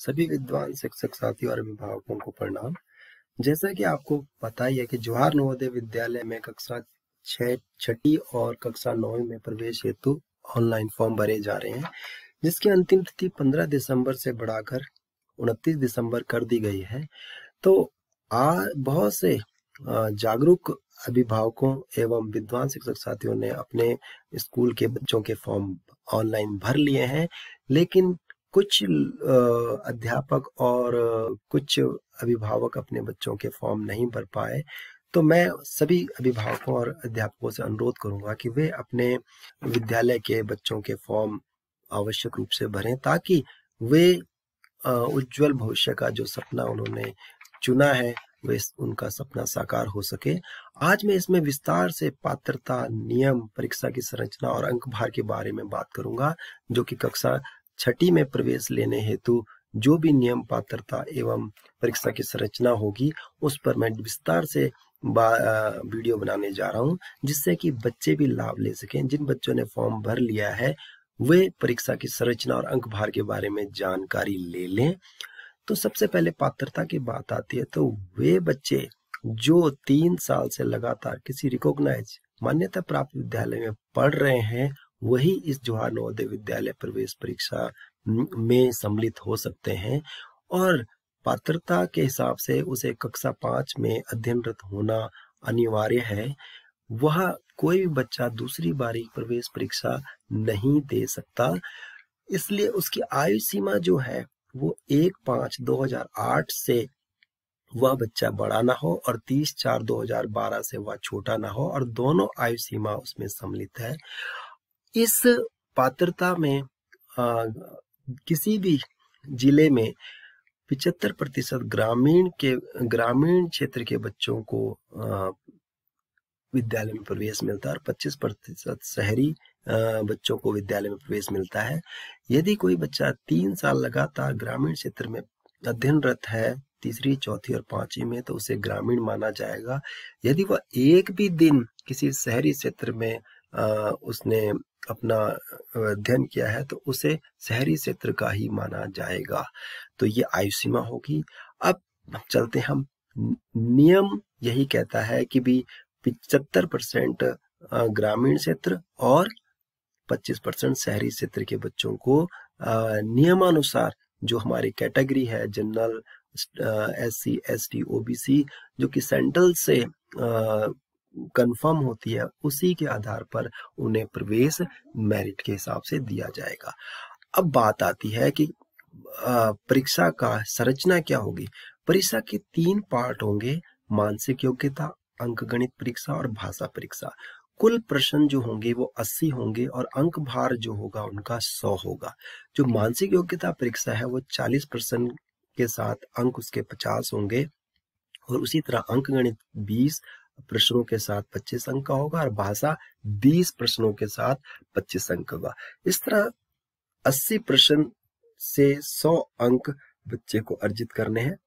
सभी विद्वान शिक्षक साथियों और अभिभावकों को प्रणाम। जैसा कि आपको पता ही है कि जवाहर नवोदय विद्यालय में कक्षा छठी और कक्षा 9 में प्रवेश हेतु ऑनलाइन फॉर्म भरे जा रहे हैं, जिसकी अंतिम तिथि 15 दिसंबर से बढ़ाकर 29 दिसंबर कर दी गई है। तो बहुत से जागरूक अभिभावकों एवं विद्वान शिक्षक साथियों ने अपने स्कूल के बच्चों के फॉर्म ऑनलाइन भर लिए हैं, लेकिन कुछ अध्यापक और कुछ अभिभावक अपने बच्चों के फॉर्म नहीं भर पाए। तो मैं सभी अभिभावकों और अध्यापकों से अनुरोध करूंगा कि वे अपने विद्यालय के बच्चों के फॉर्म आवश्यक रूप से भरें, ताकि वे उज्जवल भविष्य का जो सपना उन्होंने चुना है वे उनका सपना साकार हो सके। आज मैं इसमें विस्तार से पात्रता, नियम, परीक्षा की संरचना और अंक भार के बारे में बात करूंगा, जो कि कक्षा छठी में प्रवेश लेने हेतु जो भी नियम, पात्रता एवं परीक्षा की संरचना होगी उस पर मैं विस्तार से वीडियो बनाने जा रहा हूं, जिससे कि बच्चे भी लाभ ले सकें। जिन बच्चों ने फॉर्म भर लिया है वे परीक्षा की संरचना और अंक भार के बारे में जानकारी ले लें। तो सबसे पहले पात्रता की बात आती है, तो वे बच्चे जो 3 साल से लगातार किसी रिकॉग्नाइज मान्यता प्राप्त विद्यालय में पढ़ रहे हैं वही इस जवाहर नवोदय विद्यालय प्रवेश परीक्षा में सम्मिलित हो सकते हैं। और पात्रता के हिसाब से उसे कक्षा 5 में अध्ययनरत होना अनिवार्य है। वह कोई भी बच्चा दूसरी बारी प्रवेश परीक्षा नहीं दे सकता, इसलिए उसकी आयु सीमा जो है वो 1/5/2008 से वह बच्चा बड़ा ना हो और 30/4/2012 से वह छोटा ना हो, और दोनों आयु सीमा उसमें सम्मिलित है। इस पात्रता में किसी भी जिले में 75% ग्रामीण क्षेत्र के बच्चों को विद्यालय में प्रवेश मिलता है और 25% शहरी बच्चों को विद्यालय में प्रवेश मिलता है। यदि कोई बच्चा 3 साल लगातार ग्रामीण क्षेत्र में अध्ययनरत है, तीसरी, चौथी और 5वीं में, तो उसे ग्रामीण माना जाएगा। यदि वह एक भी दिन किसी शहरी क्षेत्र में उसने अपना अध्ययन किया है तो उसे शहरी क्षेत्र का ही माना जाएगा। तो ये आयु सीमा होगी। अब चलते हम, नियम यही कहता है कि भी 75% ग्रामीण क्षेत्र और 25% शहरी क्षेत्र के बच्चों को नियमानुसार जो हमारी कैटेगरी है, जनरल, SC, ST, OBC, जो कि सेंट्रल से कंफर्म होती है, उसी के आधार पर उन्हें प्रवेश मेरिट के हिसाब से दिया जाएगा। अब बात आती है कि परीक्षा का संरचना क्या होगी। परीक्षा के 3 पार्ट होंगे, मानसिक योग्यता, अंकगणित परीक्षा और भाषा परीक्षा। कुल प्रश्न जो होंगे वो 80 होंगे और अंक भार जो होगा उनका 100 होगा। जो मानसिक योग्यता परीक्षा है वो 40 प्रश्न के साथ अंक उसके 50 होंगे, और उसी तरह अंकगणित 20 प्रश्नों के साथ 25 अंक का होगा और भाषा 20 प्रश्नों के साथ 25 अंक होगा। इस तरह 80 प्रश्न से 100 अंक बच्चे को अर्जित करने हैं,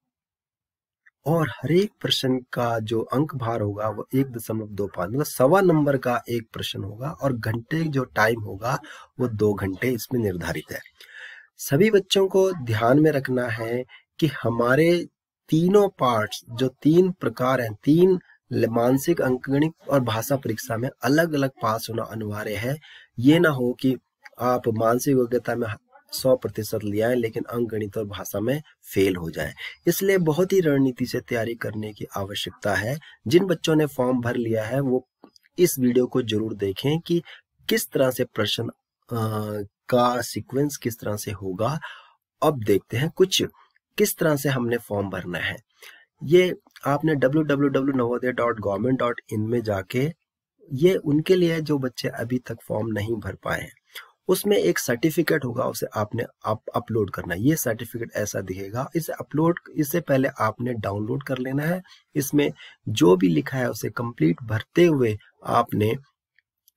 और हर एक प्रश्न का जो अंक भार होगा वो 1.25, मतलब 1.25 नंबर का एक प्रश्न होगा, और घंटे जो टाइम होगा वो 2 घंटे इसमें निर्धारित है। सभी बच्चों को ध्यान में रखना है कि हमारे तीनों पार्ट्स जो 3 प्रकार हैं, 3 मानसिक, अंकगणित और भाषा परीक्षा में अलग अलग पास होना अनिवार्य है। ये ना हो कि आप मानसिक योग्यता में 100% ले आए लेकिन अंकगणित और भाषा में फेल हो जाए। इसलिए बहुत ही रणनीति से तैयारी करने की आवश्यकता है। जिन बच्चों ने फॉर्म भर लिया है वो इस वीडियो को जरूर देखें कि किस तरह से प्रश्न का सीक्वेंस किस तरह से होगा। अब देखते हैं कुछ किस तरह से हमने फॉर्म भरना है। ये आपने www.navodaya.government.in में जाके, ये उनके लिए जो बच्चे अभी तक फॉर्म नहीं भर पाए हैं, उसमें एक सर्टिफिकेट होगा, उसे आपने अपलोड करना है। ये सर्टिफिकेट ऐसा दिखेगा। इससे पहले आपने डाउनलोड कर लेना है। इसमें जो भी लिखा है उसे कंप्लीट भरते हुए आपने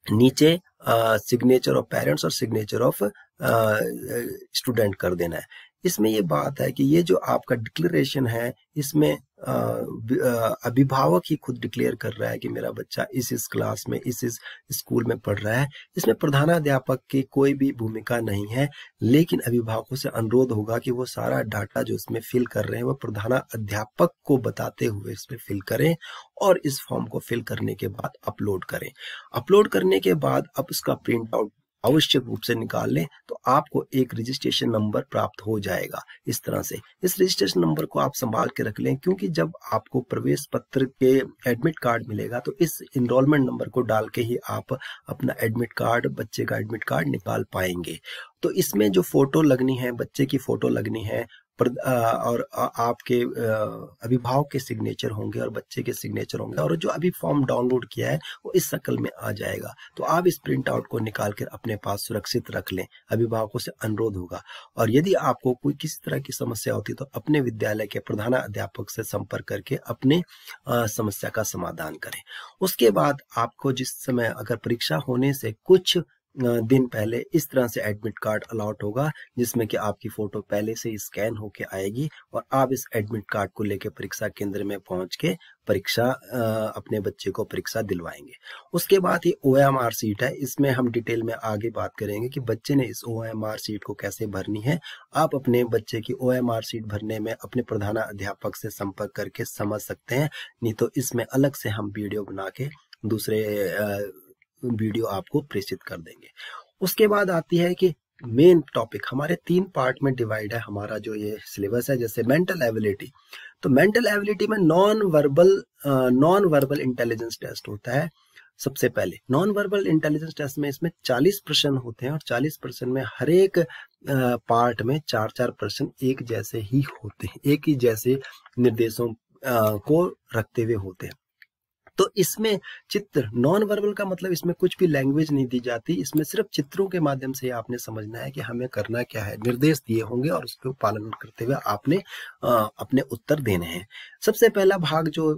नीचे सिग्नेचर ऑफ पेरेंट्स और सिग्नेचर ऑफ स्टूडेंट कर देना है। इसमें ये बात है कि ये जो आपका डिक्लेरेशन है इसमें अभिभावक ही खुद डिक्लेयर कर रहा है कि मेरा बच्चा इस क्लास में इस स्कूल में पढ़ रहा है। इसमें प्रधानाध्यापक की कोई भी भूमिका नहीं है, लेकिन अभिभावकों से अनुरोध होगा कि वो सारा डाटा जो इसमें फिल कर रहे हैं वो प्रधानाध्यापक को बताते हुए इसमें फिल करें और इस फॉर्म को फिल करने के बाद अपलोड करें। अपलोड करने के बाद अब इसका प्रिंट आउट आवश्यक रूप से निकाल लें तो आपको एक रजिस्ट्रेशन नंबर प्राप्त हो जाएगा। इस तरह से इस रजिस्ट्रेशन नंबर को आप संभाल के रख लें, क्योंकि जब आपको प्रवेश पत्र के एडमिट कार्ड मिलेगा तो इस इनरोलमेंट नंबर को डाल के ही आप अपना एडमिट कार्ड, बच्चे का एडमिट कार्ड निकाल पाएंगे। तो इसमें जो फोटो लगनी है, बच्चे की फोटो लगनी है और आपके अभिभावक के सिग्नेचर होंगे और बच्चे के सिग्नेचर होंगे, और जो अभी फॉर्म डाउनलोड किया है वो इस शक्ल में आ जाएगा। तो आप इस प्रिंट आउट को निकाल कर अपने पास सुरक्षित रख लें, अभिभावकों से अनुरोध होगा। और यदि आपको कोई किसी तरह की समस्या होती है तो अपने विद्यालय के प्रधानाध्यापक से संपर्क करके अपने समस्या का समाधान करें। उसके बाद आपको जिस समय अगर परीक्षा होने से कुछ दिन पहले इस तरह से एडमिट कार्ड अलॉट होगा, जिसमें कि आपकी फोटो पहले से स्कैन होके आएगी और आप इस एडमिट कार्ड को लेके परीक्षा केंद्र में पहुंच के परीक्षा अपने बच्चे को परीक्षा दिलवाएंगे। उसके बाद ये OMR सीट है, इसमें हम डिटेल में आगे बात करेंगे कि बच्चे ने इस OMR सीट को कैसे भरनी है। आप अपने बच्चे की OMR सीट भरने में अपने प्रधानाध्यापक से संपर्क करके समझ सकते हैं, नहीं तो इसमें अलग से हम वीडियो बना के दूसरे वीडियो आपको प्रेषित कर देंगे। उसके बाद आती है कि मेन टॉपिक हमारे 3 पार्ट में डिवाइड है हमारा जो ये सिलेबस है। जैसे मेंटल एबिलिटी, तो मेंटल एबिलिटी में नॉन वर्बल इंटेलिजेंस टेस्ट होता है। सबसे पहले नॉन वर्बल इंटेलिजेंस टेस्ट में इसमें 40 प्रश्न होते हैं और 40 प्रश्न में हर एक पार्ट में 4-4 प्रश्न एक जैसे ही होते हैं, एक ही जैसे निर्देशों को रखते हुए होते हैं। तो इसमें चित्र, नॉन वर्बल का मतलब इसमें कुछ भी लैंग्वेज नहीं दी जाती, इसमें सिर्फ चित्रों के माध्यम से आपने समझना है कि हमें करना क्या है। निर्देश दिए होंगे और उसके पालन करते हुए आपने अपने उत्तर देने हैं। सबसे पहला भाग जो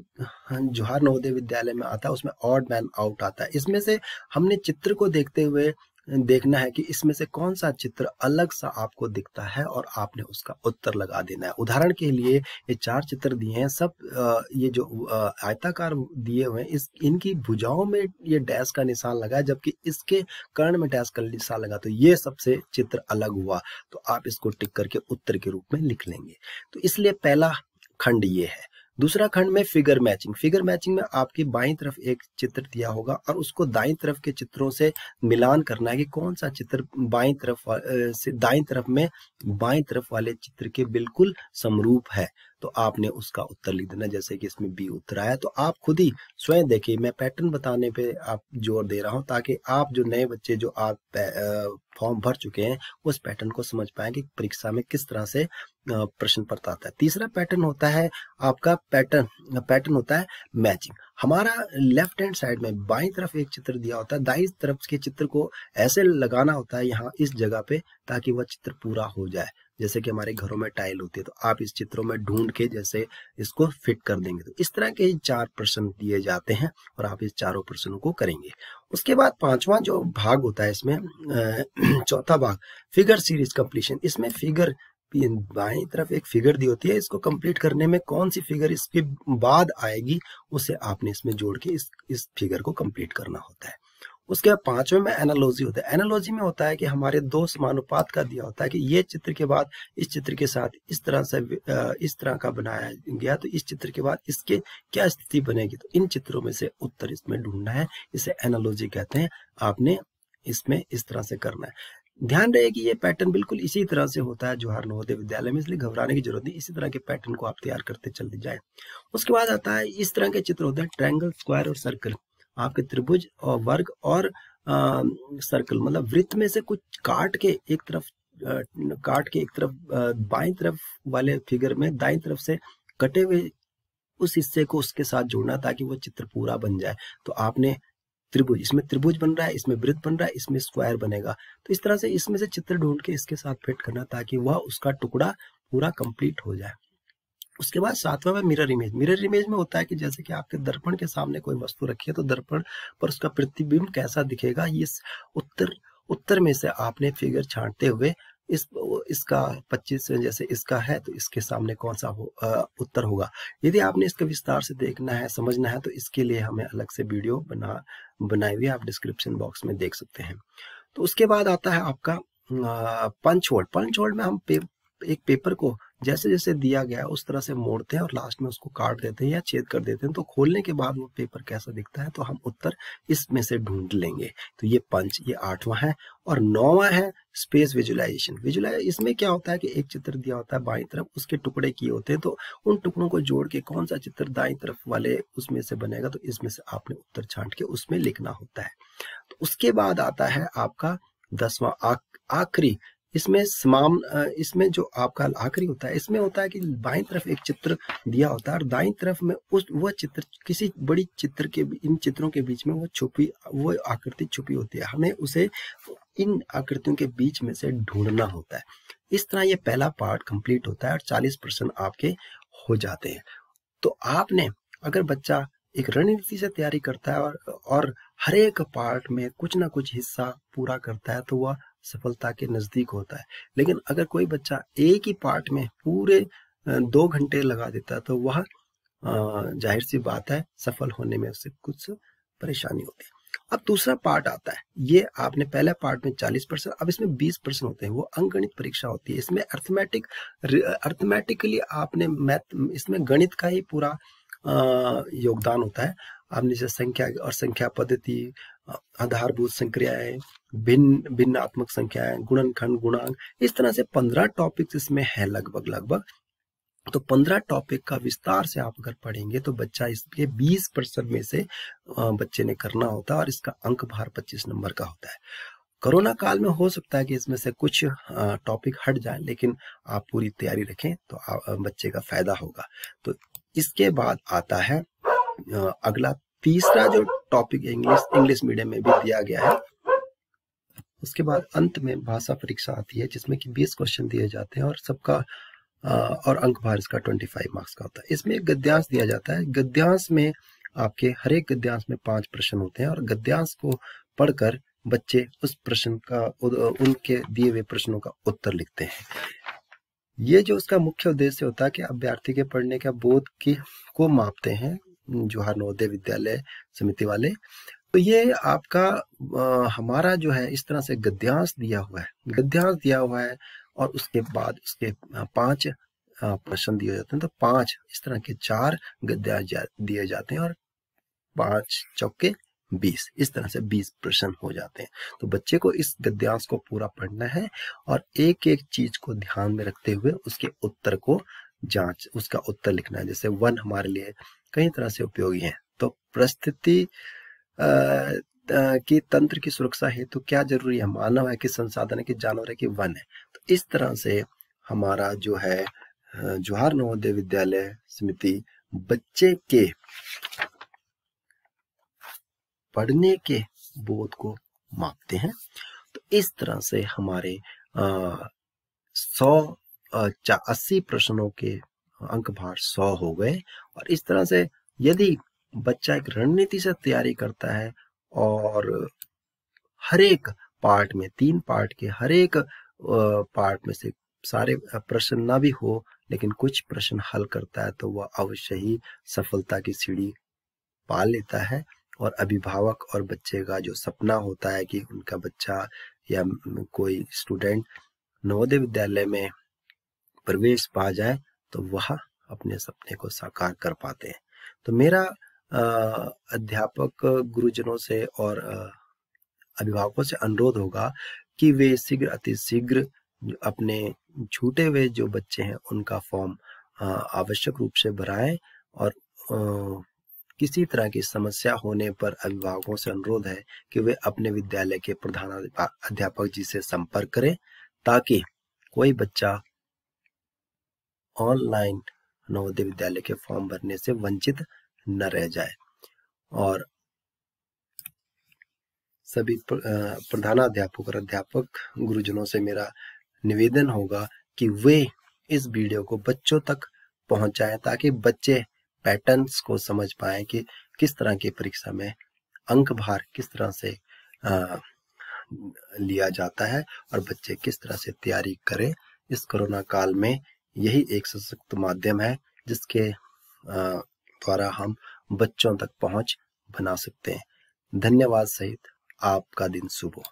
जवाहर नवोदय विद्यालय में आता है उसमें ऑड मैन आउट आता है। इसमें से हमने चित्र को देखते हुए देखना है कि इसमें से कौन सा चित्र अलग सा आपको दिखता है और आपने उसका उत्तर लगा देना है। उदाहरण के लिए ये 4 चित्र दिए हैं, सब ये जो आयताकार दिए हुए हैं इनकी भुजाओं में ये डैश का निशान लगा है, जबकि इसके कर्ण में डैश का निशान लगा, तो ये सबसे चित्र अलग हुआ। तो आप इसको टिक करके उत्तर के रूप में लिख लेंगे। तो इसलिए पहला खंड ये है। दूसरा खंड में फिगर मैचिंग। फिगर मैचिंग में आपकी बाईं तरफ एक चित्र दिया होगा और उसको दाईं तरफ के चित्रों से मिलान करना है कि कौन सा चित्र बाईं तरफ से दाईं तरफ में बाईं तरफ वाले चित्र के बिल्कुल समरूप है। तो आपने उसका उत्तर लिख देना। जैसे कि इसमें बी उत्तर आया, तो आप खुद ही स्वयं देखिए, मैं पैटर्न बताने पे आप जोर दे रहा हूं ताकि आप जो नए बच्चे जो आप फॉर्म भर चुके हैं उस पैटर्न को समझ पाएं कि परीक्षा में किस तरह से प्रश्न पत्र आता है। तीसरा पैटर्न होता है आपका पैटर्न होता है मैचिंग। हमारा लेफ्ट हैंड साइड में बाईं तरफ एक चित्र दिया होता है, दाईं तरफ के चित्र को ऐसे लगाना होता है यहाँ इस जगह पे ताकि वह चित्र पूरा हो जाए। जैसे कि हमारे घरों में टाइल होती है, तो आप इस चित्रों में ढूंढ के जैसे इसको फिट कर देंगे। तो इस तरह के 4 प्रश्न दिए जाते हैं और आप इस चारों प्रश्नों को करेंगे। उसके बाद 5वां जो भाग होता है इसमें चौथा भाग फिगर सीरीज कंप्लीशन। इसमें फिगर बाईं तरफ एक फिगर दी होती है, इसको कंप्लीट करने में कौन सी फिगर इसके बाद आएगी उसे आपने इसमें जोड़ के इस फिगर को कंप्लीट करना होता है। उसके बाद 5वें में एनालॉजी होता है। एनालॉजी में होता है कि हमारे 2 समानुपात का दिया होता है कि ये चित्र के बाद इस चित्र के साथ इस तरह का बनाया गया, तो इस चित्र के बाद इसके क्या स्थिति बनेगी। तो इन चित्रों में से उत्तर इसमें ढूंढना है, इसे एनालॉजी कहते हैं। आपने इसमें इस तरह से करना है। ध्यान रहे कि ये पैटर्न बिल्कुल इसी तरह से होता है जवाहर नवोदय विद्यालय में, इसलिए घबराने की जरूरत नहीं। इसी तरह के पैटर्न को आप तैयार करते चलते जाएं। उसके बाद आता है इस तरह के चित्र होते हैं ट्रायंगल, स्क्वायर और सर्कल। आपके त्रिभुज और वर्ग और सर्कल, मतलब वृत्त में से कुछ काट के एक तरफ बाईं तरफ वाले फिगर में दाईं तरफ से कटे हुए उस हिस्से को उसके साथ जोड़ना ताकि वो चित्र पूरा बन जाए। तो आपने त्रिभुज, इसमें त्रिभुज बन रहा है, इसमें वृत्त बन रहा है, इसमें स्क्वायर बनेगा। तो इस तरह से इसमें से चित्र ढूंढ के इसके साथ फिट करना ताकि वह उसका टुकड़ा पूरा कंप्लीट हो जाए। उसके बाद 7वां में मिरर इमेज। मिरर इमेज में होता है कि जैसे कि आपके दर्पण के सामने कोई वस्तु रखी है तो दर्पण पर उसका प्रतिबिंब कैसा दिखेगा, ये उत्तर में से आपने फिगर छांटते हुए इसका 25 जैसे इसका है तो इसके सामने कौन सा उत्तर होगा। यदि आपने इसका विस्तार से देखना है, समझना है, तो इसके लिए हमें अलग से वीडियो बनाई हुई आप डिस्क्रिप्शन बॉक्स में देख सकते हैं। तो उसके बाद आता है आपका पंच होल। पंच होल में हम एक पेपर को जैसे जैसे दिया गया उस तरह से मोड़ते हैं और लास्ट में उसको काट देते हैं या छेद कर देते हैं। तो खोलने के बाद वो पेपर कैसा दिखता है, तो हम उत्तर इसमें से ढूंढ लेंगे। तो ये पंच, ये 8वां है। और 9वां है स्पेस विजुलाइजेशन। इसमें क्या होता है कि एक चित्र दिया होता है बाईं तरफ, उसके टुकड़े किए होते हैं, तो उन टुकड़ों को जोड़ के कौन सा चित्र दाईं तरफ वाले उसमें से बनेगा, तो इसमें से आपने उत्तर छांट के उसमें लिखना होता है। तो उसके बाद आता है आपका 10वां आखिरी। इसमें जो आपका आखिरी होता है, इसमें होता है कि बाईं तरफ एक चित्र दिया होता है और दाईं तरफ में वह चित्र किसी बड़ी चित्र के, इन चित्रों के बीच में वो आकृति छुपी होती है। हमें उसे इन आकृतियों के बीच में से ढूंढना होता है। इस तरह ये पहला पार्ट कंप्लीट होता है और 40% आपके हो जाते हैं। तो आपने, अगर बच्चा एक रणनीति से तैयारी करता है और हर एक पार्ट में कुछ ना कुछ हिस्सा पूरा करता है, तो वह सफलता के नजदीक होता है। लेकिन अगर कोई बच्चा एक ही पार्ट में पूरे 2 घंटे लगा देता है, तो वह जाहिर सी बात है सफल होने में उससे कुछ परेशानी होती है। अब दूसरा पार्ट आता है, ये आपने पहले पार्ट में 40%, अब इसमें 20% होते हैं, वो अंकगणित परीक्षा होती है। इसमें अर्थमेटिकली आपने इसमें गणित का ही पूरा योगदान होता है। आपने जैसे संख्या और संख्या पद्धति, आधारभूत संक्रियाएं, भिन्नात्मक संख्याएं, गुणनखंड, गुणांक, इस तरह से 15 टॉपिक्स इसमें है लगभग। तो 15 टॉपिक का विस्तार से आप अगर पढ़ेंगे तो बच्चा इसके 20% में से बच्चे ने करना होता है और इसका अंक भार 25 नंबर का होता है। कोरोना काल में हो सकता है कि इसमें से कुछ टॉपिक हट जाए, लेकिन आप पूरी तैयारी रखें तो बच्चे का फायदा होगा। तो इसके बाद आता है अगला तीसरा जो टॉपिक इंग्लिश मीडियम में भी दिया गया है। उसके बाद अंत में भाषा परीक्षा आती है, जिसमें कि 20 क्वेश्चन दिए जाते हैं और सबका और अंक भार इसका 25 मार्क्स का होता है। इसमें एक गद्यांश दिया जाता है। गद्यांश में आपके हर एक गद्यांश में 5 प्रश्न होते हैं और गद्यांश को पढ़कर बच्चे उस प्रश्न का, उनके दिए हुए प्रश्नों का उत्तर लिखते हैं। ये जो उसका मुख्य उद्देश्य होता है कि अभ्यर्थी के पढ़ने का बोध को मापते हैं जवाहर नवोदय विद्यालय समिति वाले। तो ये आपका हमारा जो है इस तरह से गद्यांश दिया हुआ है और उसके बाद उसके 5 प्रश्न दिए जाते हैं। तो 5 इस तरह के 4 गद्यांश दिए जाते हैं और 5 चौके 20, इस तरह से 20 प्रश्न हो जाते हैं। तो बच्चे को इस गद्यांश को पूरा पढ़ना है और एक एक चीज को ध्यान में रखते हुए उसके उत्तर को उसका उत्तर लिखना है। जैसे 1 हमारे लिए कई तरह से उपयोगी है। तो परिस्थिति कि तंत्र की सुरक्षा हेतु क्या जरूरी है, मानव है कि संसाधन है कि जानवर है कि वन है। तो इस तरह से हमारा जो है जवाहर नवोदय विद्यालय समिति बच्चे के पढ़ने के बोध को मापते हैं। तो इस तरह से हमारे 80 प्रश्नों के अंक भार 100 हो गए। और इस तरह से यदि बच्चा एक रणनीति से तैयारी करता है और हर एक पार्ट में 3 पार्ट के हर एक पार्ट में से सारे प्रश्न ना भी हो लेकिन कुछ प्रश्न हल करता है, तो वह अवश्य ही सफलता की सीढ़ी पा लेता है। और अभिभावक और बच्चे का जो सपना होता है कि उनका बच्चा या कोई स्टूडेंट नवोदय विद्यालय में प्रवेश पा जाए, तो वह अपने सपने को साकार कर पाते हैं। तो मेरा अध्यापक गुरुजनों से और अभिभावकों से अनुरोध होगा कि वे अति शीघ्र अपने छूटे हुए जो बच्चे हैं उनका फॉर्म आवश्यक रूप से भराएं। और किसी तरह की समस्या होने पर अभिभावकों से अनुरोध है कि वे अपने विद्यालय के प्रधान अध्यापक जी से संपर्क करें, ताकि कोई बच्चा ऑनलाइन नवोदय विद्यालय के फॉर्म भरने से वंचित न रह जाए। और सभी प्रधानाध्यापक और अध्यापक गुरुजनों से मेरा निवेदन होगा कि वे इस वीडियो को बच्चों तक पहुंचाएं, ताकि बच्चे पैटर्न्स को समझ पाएं कि किस तरह की परीक्षा में अंक भार किस तरह से लिया जाता है और बच्चे किस तरह से तैयारी करें इस कोरोना काल में। यही एक सशक्त माध्यम है जिसके द्वारा हम बच्चों तक पहुंच बना सकते हैं। धन्यवाद सहित आपका दिन शुभ हो।